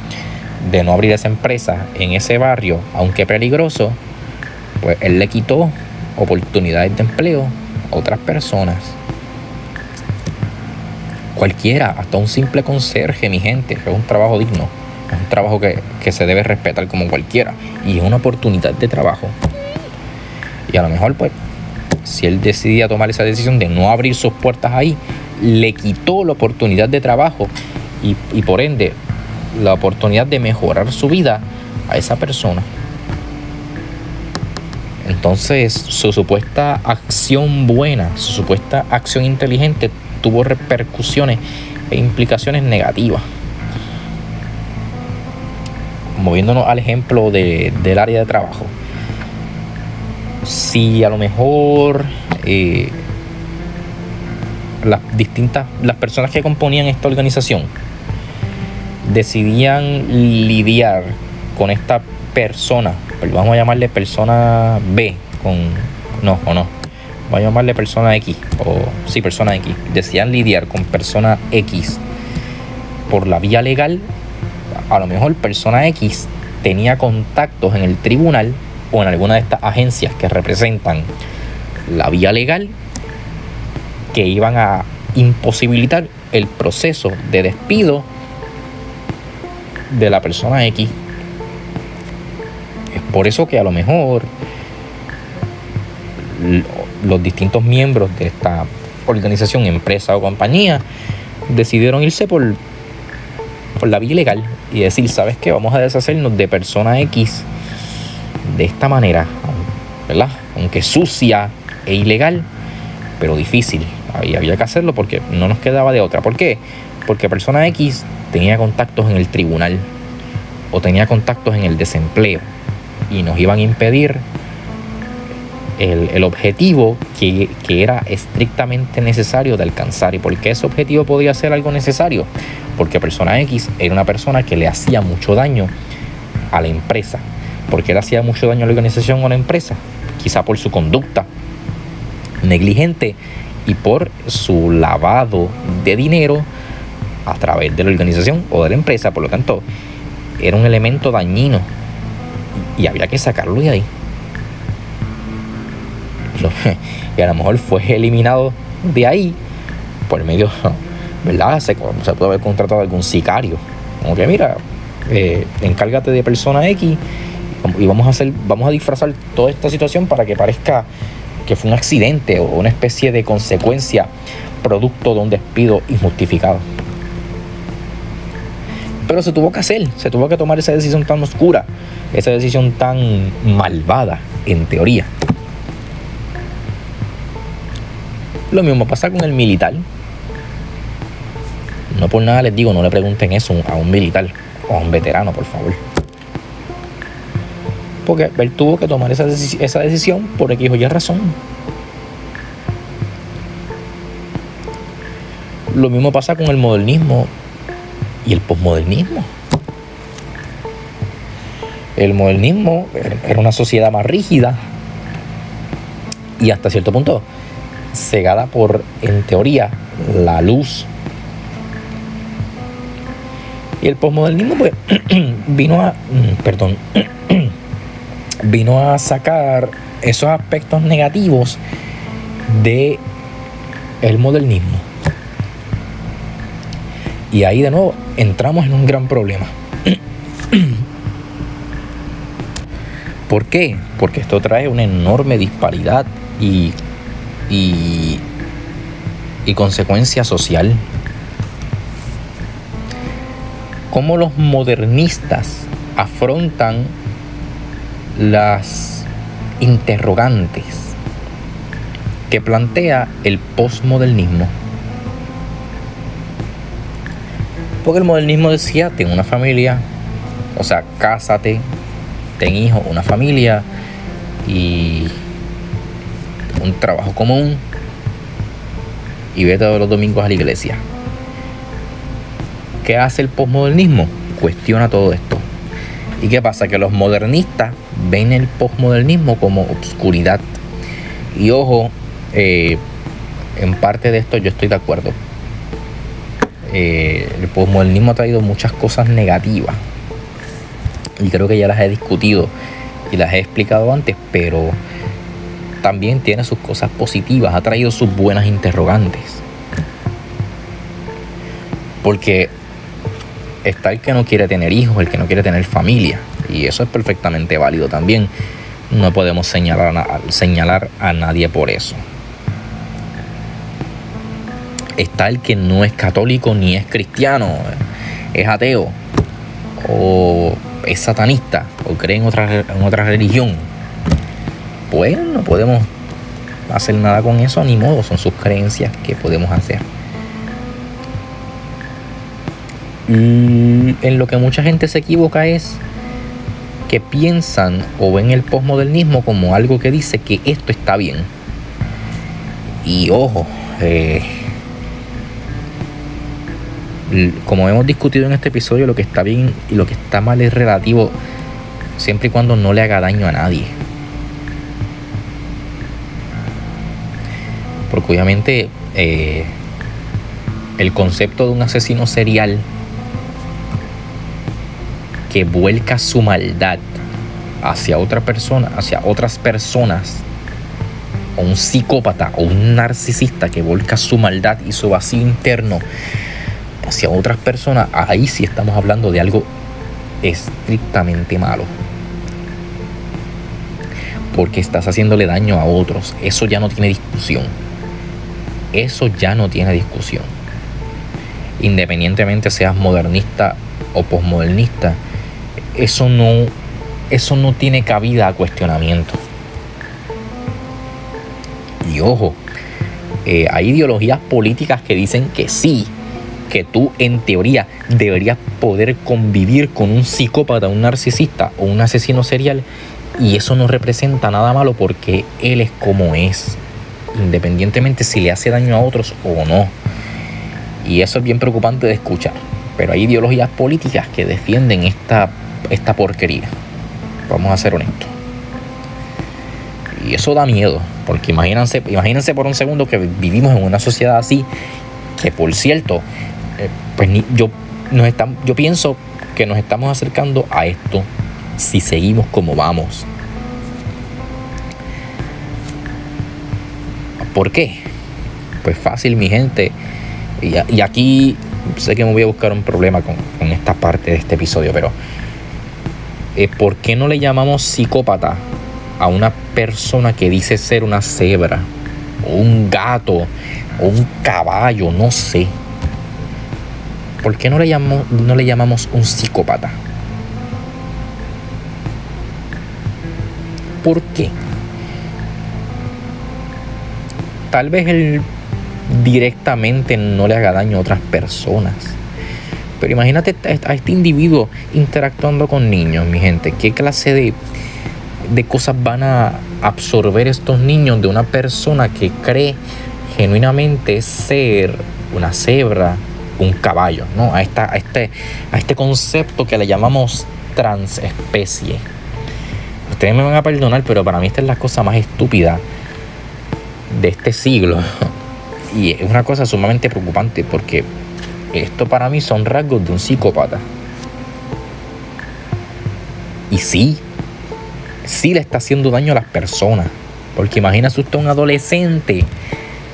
de no abrir esa empresa en ese barrio, aunque peligroso, pues él le quitó oportunidades de empleo a otras personas. Cualquiera, hasta un simple conserje, mi gente, es un trabajo digno, es un trabajo que se debe respetar como cualquiera, y es una oportunidad de trabajo. Y a lo mejor, pues, si él decidía tomar esa decisión de no abrir sus puertas ahí, le quitó la oportunidad de trabajo y por ende la oportunidad de mejorar su vida a esa persona. Entonces su supuesta acción buena, su supuesta acción inteligente tuvo repercusiones e implicaciones negativas. moviéndonos al ejemplo del área de trabajo, si a lo mejor las personas que componían esta organización decidían lidiar con esta persona, vamos a llamarle persona B, vamos a llamarle persona X, persona X, decidían lidiar con persona X por la vía legal, a lo mejor persona X tenía contactos en el tribunal o en alguna de estas agencias que representan la vía legal que iban a imposibilitar el proceso de despido de la persona X. Es por eso que a lo mejor los distintos miembros de esta organización, empresa o compañía decidieron irse por la vía legal y decir, ¿sabes qué? Vamos a deshacernos de persona X de esta manera, ¿verdad? Aunque sucia e ilegal, pero difícil. Había que hacerlo porque no nos quedaba de otra. ¿Por qué? Porque persona X tenía contactos en el tribunal o tenía contactos en el desempleo y nos iban a impedir el objetivo que era estrictamente necesario de alcanzar. ¿Y por qué ese objetivo podía ser algo necesario? Porque persona X era una persona que le hacía mucho daño a la empresa. ¿Por qué le hacía mucho daño a la organización o a la empresa? Quizá por su conducta negligente y por su lavado de dinero a través de la organización o de la empresa. Por lo tanto, era un elemento dañino y había que sacarlo de ahí. Y a lo mejor fue eliminado de ahí por medio, ¿verdad? Se puede haber contratado a algún sicario. Como que mira, encárgate de persona X y vamos a disfrazar toda esta situación para que parezca que fue un accidente o una especie de consecuencia producto de un despido injustificado. Pero se tuvo que hacer, se tuvo que tomar esa decisión tan oscura, esa decisión tan malvada, en teoría. Lo mismo pasa con el militar. No por nada les digo, no le pregunten eso a un militar o a un veterano, por favor. Porque él tuvo que tomar esa decisión por X o Y razón. Lo mismo pasa con el modernismo y el posmodernismo. El modernismo era una sociedad más rígida y hasta cierto punto cegada por, en teoría, la luz. Y el posmodernismo pues vino a sacar esos aspectos negativos de el modernismo. Y ahí de nuevo entramos en un gran problema. ¿Por qué? Porque esto trae una enorme disparidad y consecuencia social. ¿Cómo los modernistas afrontan las interrogantes que plantea el posmodernismo? Porque el modernismo decía, ten una familia, o sea, cásate, ten hijos, una familia y un trabajo común y vete todos los domingos a la iglesia. ¿Qué hace el posmodernismo? Cuestiona todo esto. ¿Y qué pasa? Que los modernistas ven el posmodernismo como obscuridad. Y ojo, en parte de esto yo estoy de acuerdo. El posmodernismo ha traído muchas cosas negativas. Y creo que ya las he discutido y las he explicado antes, pero también tiene sus cosas positivas, ha traído sus buenas interrogantes. Porque está el que no quiere tener hijos, el que no quiere tener familia, y eso es perfectamente válido también. No podemos señalar a nadie por eso. Está el que no es católico ni es cristiano, es ateo o es satanista o cree en otra religión. Pues no podemos hacer nada con eso, ni modo, son sus creencias. que podemos hacer? En lo que mucha gente se equivoca es que piensan o ven el posmodernismo como algo que dice que esto está bien. Y ojo, como hemos discutido en este episodio, lo que está bien y lo que está mal es relativo, siempre y cuando no le haga daño a nadie. Porque obviamente el concepto de un asesino serial que vuelca su maldad hacia otra persona, hacia otras personas, o un psicópata o un narcisista que vuelca su maldad y su vacío interno hacia otras personas, ahí sí estamos hablando de algo estrictamente malo, porque estás haciéndole daño a otros. Eso ya no tiene discusión. Independientemente seas modernista o posmodernista, eso no tiene cabida a cuestionamiento. Y ojo, hay ideologías políticas que dicen que sí, que tú en teoría deberías poder convivir con un psicópata, un narcisista o un asesino serial, y eso no representa nada malo porque él es como es, independientemente si le hace daño a otros o no. Y eso es bien preocupante de escuchar. Pero hay ideologías políticas que defienden esta porquería. Vamos a ser honestos. Y eso da miedo, porque imagínense por un segundo que vivimos en una sociedad así, que por cierto, yo pienso que nos estamos acercando a esto si seguimos como vamos. ¿Por qué? Pues fácil, mi gente. Y aquí sé que me voy a buscar un problema con esta parte de este episodio, pero ¿por qué no le llamamos psicópata a una persona que dice ser una cebra, o un gato, o un caballo? No sé. ¿Por qué no le llamamos un psicópata? ¿Por qué? Tal vez él directamente no le haga daño a otras personas, pero imagínate a este individuo interactuando con niños, mi gente. ¿Qué clase de cosas van a absorber estos niños de una persona que cree genuinamente ser una cebra, un caballo, ¿no? A este concepto que le llamamos transespecie. Ustedes me van a perdonar, pero para mí esta es la cosa más estúpida de este siglo. Y es una cosa sumamente preocupante, porque esto para mí son rasgos de un psicópata. Y sí le está haciendo daño a las personas. Porque imagínese usted un adolescente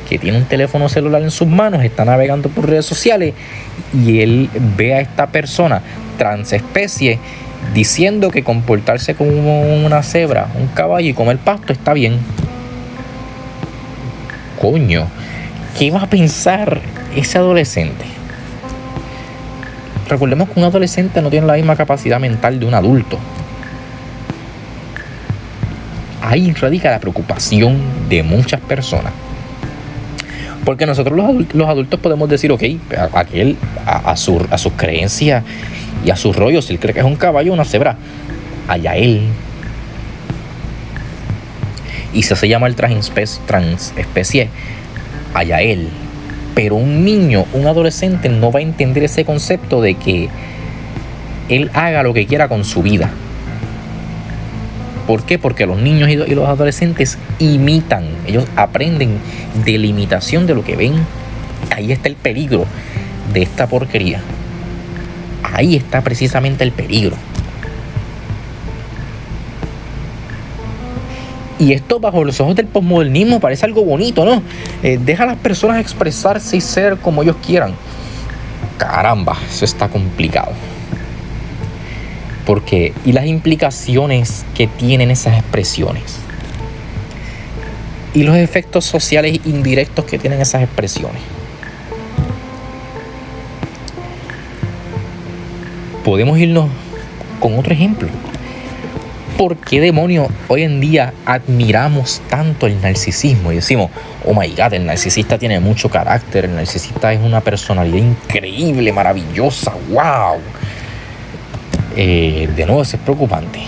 que tiene un teléfono celular en sus manos, está navegando por redes sociales, y él ve a esta persona transespecie diciendo que comportarse como una cebra, un caballo y comer pasto está bien. Coño, ¿qué va a pensar ese adolescente? Recordemos que un adolescente no tiene la misma capacidad mental de un adulto. Ahí radica la preocupación de muchas personas. Porque nosotros los adultos podemos decir, ok, a sus creencias y a sus rollos, si él cree que es un caballo o una cebra, allá él. Y si se llama el transespecie, allá él. Pero un niño, un adolescente, no va a entender ese concepto de que él haga lo que quiera con su vida. ¿Por qué? Porque los niños y los adolescentes imitan. Ellos aprenden de la imitación de lo que ven. Ahí está el peligro de esta porquería. Ahí está precisamente el peligro. Y esto, bajo los ojos del posmodernismo, parece algo bonito, ¿no? Deja a las personas expresarse y ser como ellos quieran. Caramba, eso está complicado. Porque, y las implicaciones que tienen esas expresiones, y los efectos sociales indirectos que tienen esas expresiones. Podemos irnos con otro ejemplo. ¿Por qué demonios hoy en día admiramos tanto el narcisismo y decimos, oh my God, el narcisista tiene mucho carácter, el narcisista es una personalidad increíble, maravillosa, wow? De nuevo, eso es preocupante.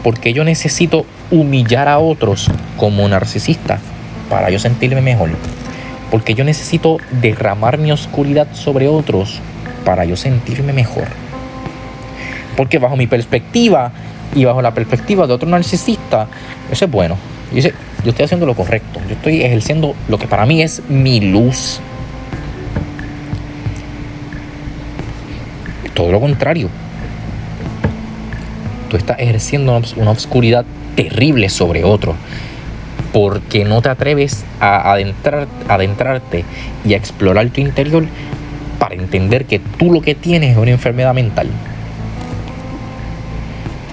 porque yo necesito humillar a otros como narcisista para yo sentirme mejor. Porque yo necesito derramar mi oscuridad sobre otros para yo sentirme mejor. Porque bajo mi perspectiva y bajo la perspectiva de otro narcisista, eso es bueno. Yo estoy haciendo lo correcto. Yo estoy ejerciendo lo que para mí es mi luz. Todo lo contrario. Tú estás ejerciendo una oscuridad terrible sobre otro. Porque no te atreves a adentrarte y a explorar tu interior para entender que tú lo que tienes es una enfermedad mental.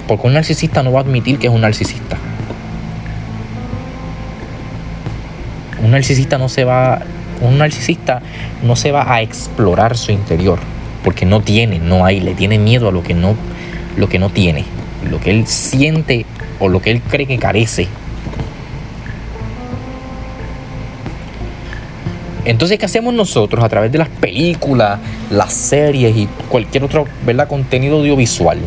Porque un narcisista no va a admitir que es un narcisista. Un narcisista no se va a explorar su interior. Porque no hay, le tiene miedo a lo que no tiene. Lo que él siente o lo que él cree que carece. Entonces, ¿qué hacemos nosotros a través de las películas, las series y cualquier otro, ¿verdad?, contenido audiovisual?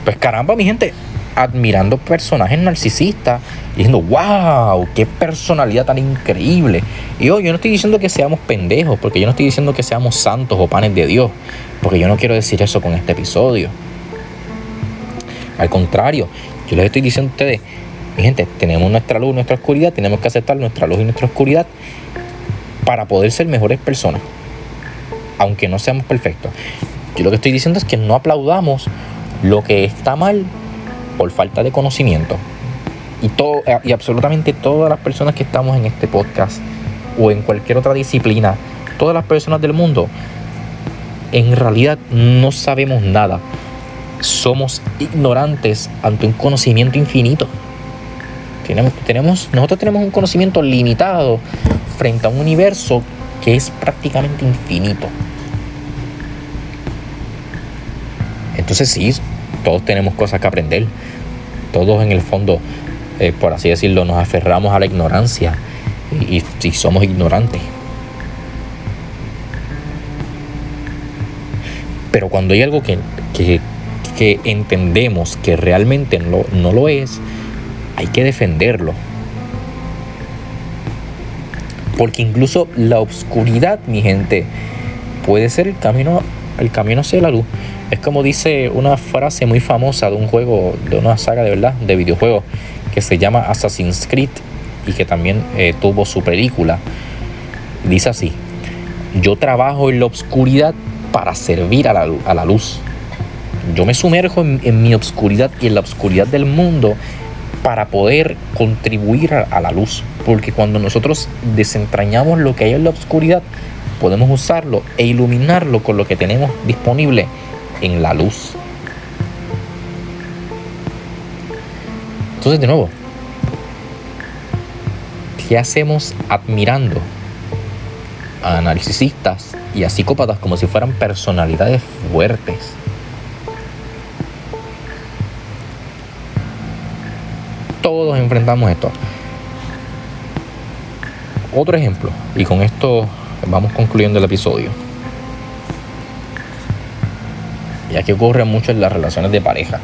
Pues caramba, mi gente, admirando personajes narcisistas y diciendo, wow, qué personalidad tan increíble. Y yo no estoy diciendo que seamos pendejos, porque yo no estoy diciendo que seamos santos o panes de Dios, porque yo no quiero decir eso con este episodio. Al contrario, yo les estoy diciendo a ustedes, mi gente, tenemos nuestra luz, nuestra oscuridad, tenemos que aceptar nuestra luz y nuestra oscuridad para poder ser mejores personas, aunque no seamos perfectos. Yo lo que estoy diciendo es que no aplaudamos lo que está mal por falta de conocimiento. Y absolutamente todas las personas que estamos en este podcast o en cualquier otra disciplina, todas las personas del mundo, en realidad no sabemos nada. Somos ignorantes ante un conocimiento infinito. Nosotros tenemos un conocimiento limitado frente a un universo que es prácticamente infinito. Entonces sí, todos tenemos cosas que aprender. Todos en el fondo, por así decirlo, nos aferramos a la ignorancia y somos ignorantes. Pero cuando hay algo que entendemos que realmente no lo es, hay que defenderlo. Porque incluso la oscuridad, mi gente, puede ser el camino hacia la luz. Es como dice una frase muy famosa de un juego, de una saga de videojuegos que se llama Assassin's Creed y que también tuvo su película. Dice así: yo trabajo en la oscuridad para servir a la luz. Yo me sumerjo en mi oscuridad y en la oscuridad del mundo para poder contribuir a la luz. Porque cuando nosotros desentrañamos lo que hay en la oscuridad, podemos usarlo e iluminarlo con lo que tenemos disponible en la luz. Entonces, de nuevo, ¿qué hacemos admirando a narcisistas y a psicópatas como si fueran personalidades fuertes? Todos enfrentamos esto. Otro ejemplo, y con esto vamos concluyendo el episodio. Ya que ocurre mucho en las relaciones de pareja.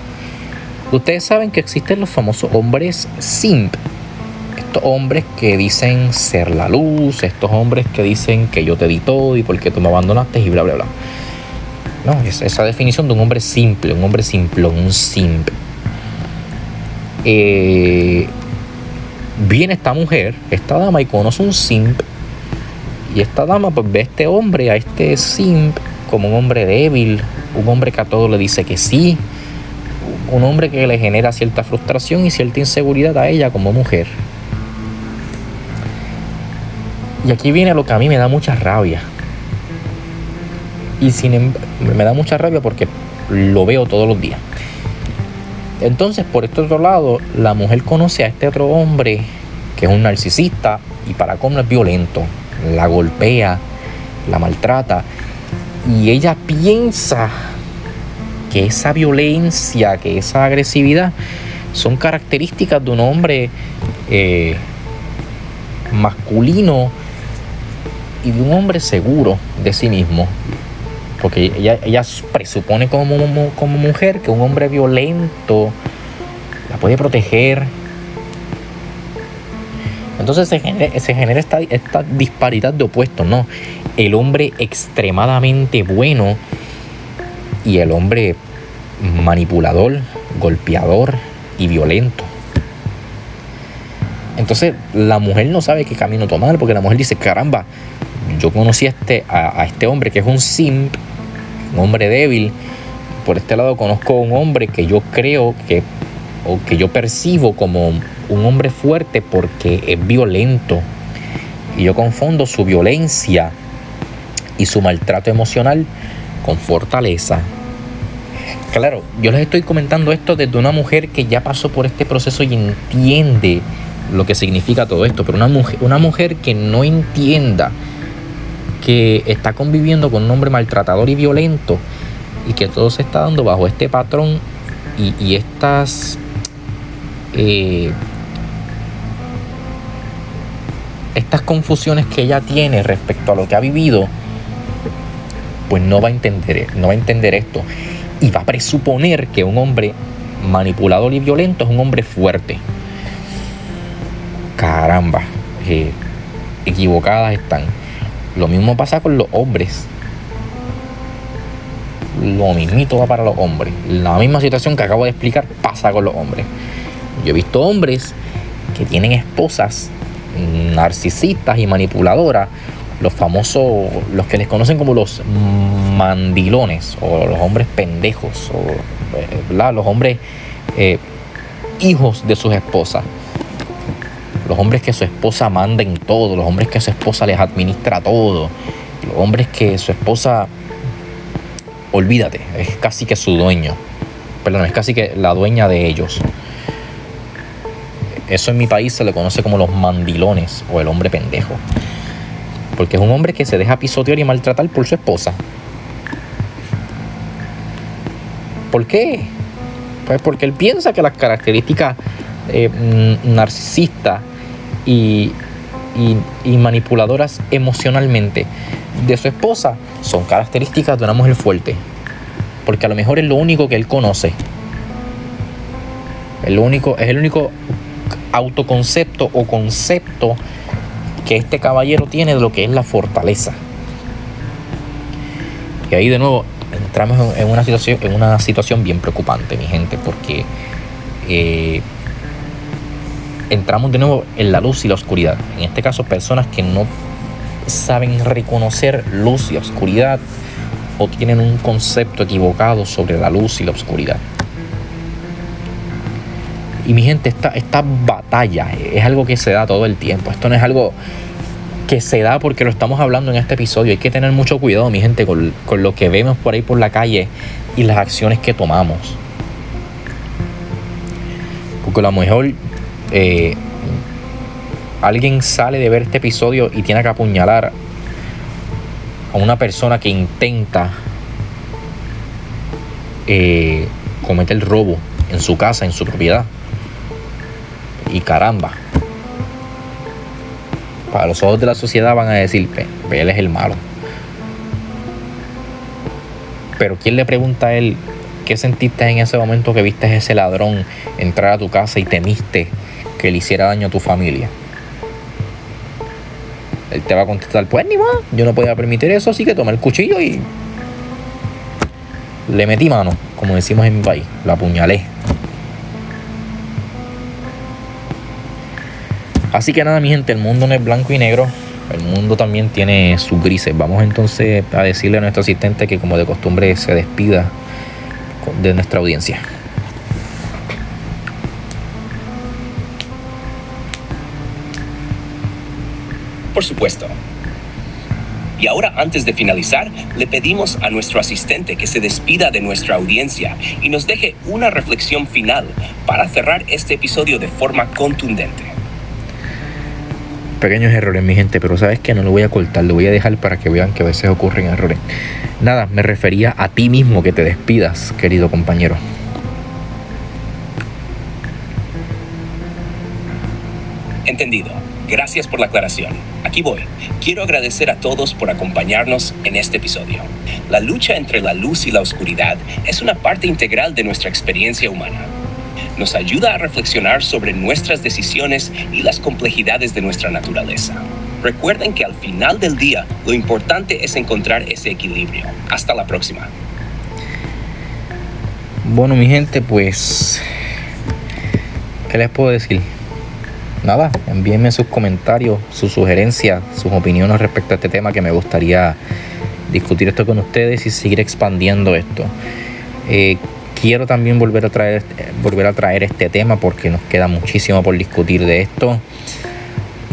Ustedes saben que existen los famosos hombres simp. Estos hombres que dicen ser la luz, estos hombres que dicen que yo te di todo y porque tú me abandonaste y bla bla bla. No, es esa definición de un hombre simple, un hombre simplón, un simp. Viene esta mujer, esta dama, y conoce un simp. Y esta dama pues ve a este hombre, a este simp, como un hombre débil, un hombre que a todo le dice que sí, un hombre que le genera cierta frustración y cierta inseguridad a ella como mujer. Y aquí viene lo que a mí me da mucha rabia. Y me da mucha rabia porque lo veo todos los días. Entonces, por este otro lado, la mujer conoce a este otro hombre que es un narcisista y para cómo es violento. La golpea, la maltrata. Y ella piensa que esa violencia, que esa agresividad son características de un hombre masculino y de un hombre seguro de sí mismo. porque ella presupone como mujer que un hombre violento la puede proteger. Entonces se genera esta disparidad de opuestos, ¿no? El hombre extremadamente bueno y el hombre manipulador, golpeador y violento. Entonces la mujer no sabe qué camino tomar, porque la mujer dice, caramba, yo conocí a este hombre que es un simp, un hombre débil. Por este lado conozco a un hombre que yo creo que yo percibo como un hombre fuerte porque es violento. Y yo confundo su violencia y su maltrato emocional con fortaleza. Claro, yo les estoy comentando esto desde una mujer que ya pasó por este proceso y entiende lo que significa todo esto. Pero una mujer que no entienda que está conviviendo con un hombre maltratador y violento y que todo se está dando bajo este patrón y estas confusiones que ella tiene respecto a lo que ha vivido, pues no va a entender esto y va a presuponer que un hombre manipulador y violento es un hombre fuerte. Caramba, equivocadas están. Lo mismo pasa con los hombres. Lo mismito va para los hombres. La misma situación que acabo de explicar pasa con los hombres. Yo he visto hombres que tienen esposas narcisistas y manipuladoras, los famosos, los que les conocen como los mandilones o los hombres pendejos, o los hombres hijos de sus esposas, los hombres que su esposa manda en todo, los hombres que su esposa les administra todo, los hombres que su esposa, olvídate, es casi que su dueño, perdón, es casi que la dueña de ellos. Eso en mi país se le conoce como los mandilones o el hombre pendejo, porque es un hombre que se deja pisotear y maltratar por su esposa. ¿Por qué? Pues porque él piensa que las características narcisistas y manipuladoras emocionalmente de su esposa son características de una mujer fuerte, porque a lo mejor es lo único que él conoce. Es el único autoconcepto o concepto que este caballero tiene de lo que es la fortaleza. Y ahí de nuevo entramos en una situación bien preocupante, mi gente, porque entramos de nuevo en la luz y la oscuridad. En este caso, personas que no saben reconocer luz y oscuridad o tienen un concepto equivocado sobre la luz y la oscuridad. Y mi gente, esta batalla es algo que se da todo el tiempo. Esto no es algo que se da porque lo estamos hablando en este episodio. Hay que tener mucho cuidado, mi gente, con lo que vemos por ahí por la calle y las acciones que tomamos. Porque a lo mejor alguien sale de ver este episodio y tiene que apuñalar a una persona que intenta cometer robo en su casa, en su propiedad. Y caramba, para los ojos de la sociedad van a decir, él es el malo. Pero ¿quién le pregunta a él qué sentiste en ese momento que viste a ese ladrón entrar a tu casa y temiste que le hiciera daño a tu familia? Él te va a contestar, pues ni más, yo no podía permitir eso, así que tomé el cuchillo y le metí mano, como decimos en mi país, la apuñalé. Así que nada, mi gente, el mundo no es blanco y negro. El mundo también tiene sus grises. Vamos entonces a decirle a nuestro asistente que, como de costumbre, se despida de nuestra audiencia. Por supuesto. Y ahora, antes de finalizar, le pedimos a nuestro asistente que se despida de nuestra audiencia y nos deje una reflexión final para cerrar este episodio de forma contundente. Pequeños errores, mi gente, pero sabes que no lo voy a cortar, lo voy a dejar para que vean que a veces ocurren errores. Nada, me refería a ti mismo, que te despidas, querido compañero. Entendido. Gracias por la aclaración. Aquí voy. Quiero agradecer a todos por acompañarnos en este episodio. La lucha entre la luz y la oscuridad es una parte integral de nuestra experiencia humana. Nos ayuda a reflexionar sobre nuestras decisiones y las complejidades de nuestra naturaleza. Recuerden que al final del día, lo importante es encontrar ese equilibrio. Hasta la próxima. Bueno, mi gente, pues, ¿qué les puedo decir? Nada, envíenme sus comentarios, sus sugerencias, sus opiniones respecto a este tema, que me gustaría discutir esto con ustedes y seguir expandiendo esto. Quiero también volver a traer este tema porque nos queda muchísimo por discutir de esto,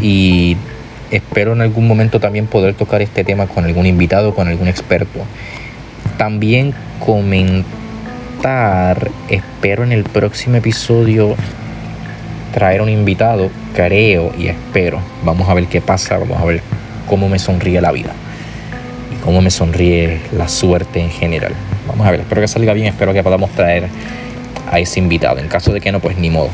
y espero en algún momento también poder tocar este tema con algún invitado, con algún experto. También espero en el próximo episodio traer un invitado, creo y espero. Vamos a ver qué pasa, vamos a ver cómo me sonríe la vida y cómo me sonríe la suerte en general. Vamos a ver, espero que salga bien, espero que podamos traer a ese invitado. En caso de que no, pues ni modo.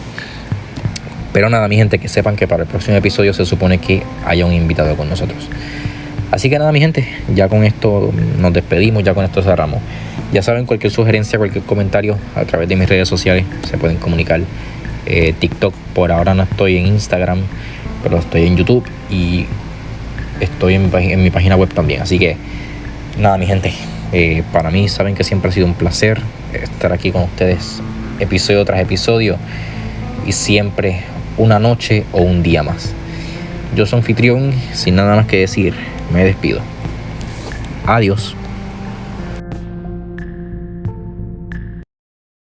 Pero nada, mi gente, que sepan que para el próximo episodio se supone que haya un invitado con nosotros. Así que nada, mi gente, ya con esto nos despedimos, ya con esto cerramos. Ya saben, cualquier sugerencia, cualquier comentario a través de mis redes sociales se pueden comunicar. TikTok, por ahora no estoy en Instagram, pero estoy en YouTube y estoy en mi página web también. Así que nada, mi gente, para mí saben que siempre ha sido un placer estar aquí con ustedes episodio tras episodio, y siempre una noche o un día más. Yo soy anfitrión, sin nada más que decir, me despido. Adiós.